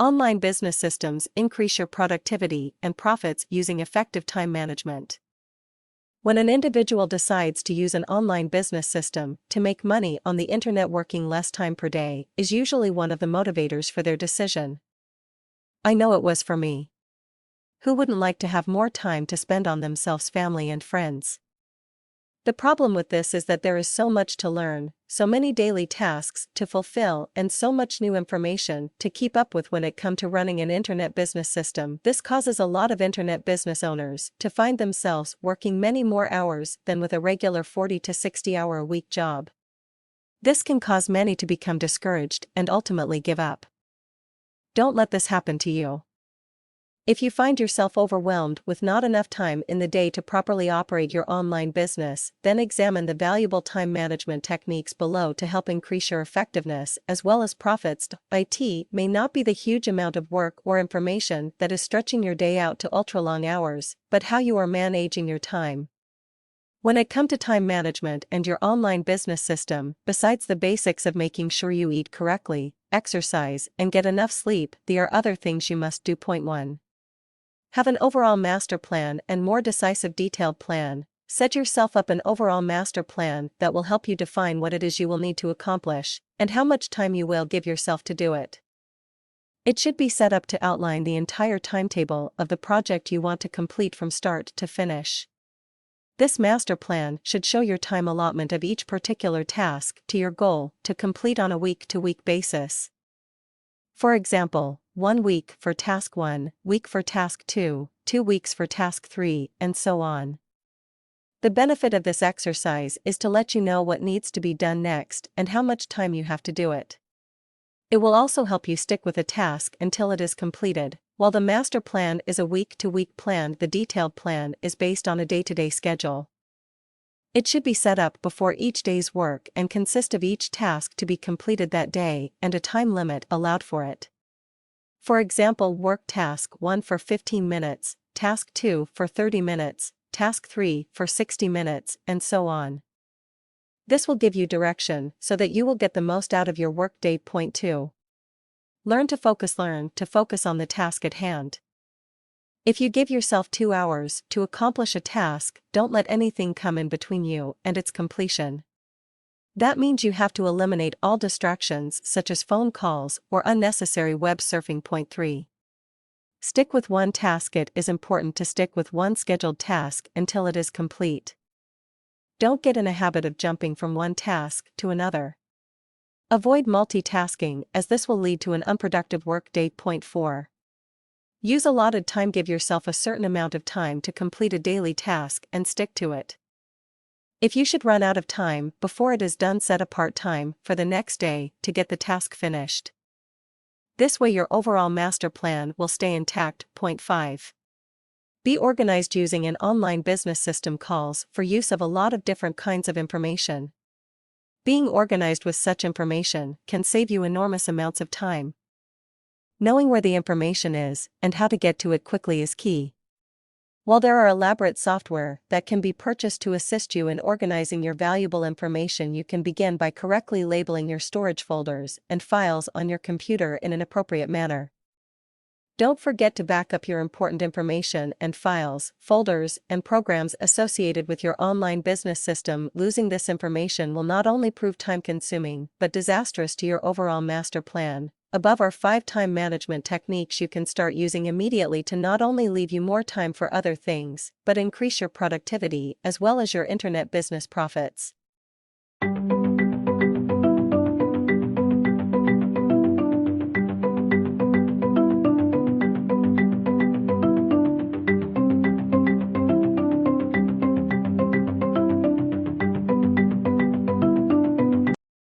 Online business systems increase your productivity and profits using effective time management. When an individual decides to use an online business system to make money on the internet, working less time per day is usually one of the motivators for their decision. I know it was for me. Who wouldn't like to have more time to spend on themselves, family, and friends? The problem with this is that there is so much to learn, so many daily tasks to fulfill, and so much new information to keep up with when it comes to running an internet business system. This causes a lot of internet business owners to find themselves working many more hours than with a regular 40 to 60 hour a week job. This can cause many to become discouraged and ultimately give up. Don't let this happen to you. If you find yourself overwhelmed with not enough time in the day to properly operate your online business, then examine the valuable time management techniques below to help increase your effectiveness as well as profits. IT may not be the huge amount of work or information that is stretching your day out to ultra-long hours, but how you are managing your time. When it comes to time management and your online business system, besides the basics of making sure you eat correctly, exercise, and get enough sleep, there are other things you must do. Point 1. Have an overall master plan and more decisive detailed plan. Set yourself up an overall master plan that will help you define what it is you will need to accomplish, and how much time you will give yourself to do it. It should be set up to outline the entire timetable of the project you want to complete from start to finish. This master plan should show your time allotment of each particular task to your goal to complete on a week-to-week basis. For example, 1 week for task 1, week for task 2, 2 weeks for task 3, and so on. The benefit of this exercise is to let you know what needs to be done next and how much time you have to do it. It will also help you stick with a task until it is completed. While the master plan is a week-to-week plan, the detailed plan is based on a day-to-day schedule. It should be set up before each day's work and consist of each task to be completed that day and a time limit allowed for it. For example, work task 1 for 15 minutes, task 2 for 30 minutes, task 3 for 60 minutes, and so on. This will give you direction so that you will get the most out of your workday. Point 2. Learn to focus on the task at hand. If you give yourself 2 hours to accomplish a task, don't let anything come in between you and its completion. That means you have to eliminate all distractions such as phone calls or unnecessary web surfing. Point 3. Stick with one task. It is important to stick with one scheduled task until it is complete. Don't get in a habit of jumping from one task to another. Avoid multitasking, as this will lead to an unproductive workday. Point 4. Use allotted time. Give yourself a certain amount of time to complete a daily task and stick to it. If you should run out of time before it is done, set apart time for the next day to get the task finished. This way your overall master plan will stay intact. Point 5. Be organized. Using an online business system calls for use of a lot of different kinds of information. Being organized with such information can save you enormous amounts of time. Knowing where the information is and how to get to it quickly is key. While there are elaborate software that can be purchased to assist you in organizing your valuable information, you can begin by correctly labeling your storage folders and files on your computer in an appropriate manner. Don't forget to back up your important information and files, folders, and programs associated with your online business system. Losing this information will not only prove time-consuming but disastrous to your overall master plan. Above are 5 time management techniques you can start using immediately to not only leave you more time for other things, but increase your productivity as well as your internet business profits.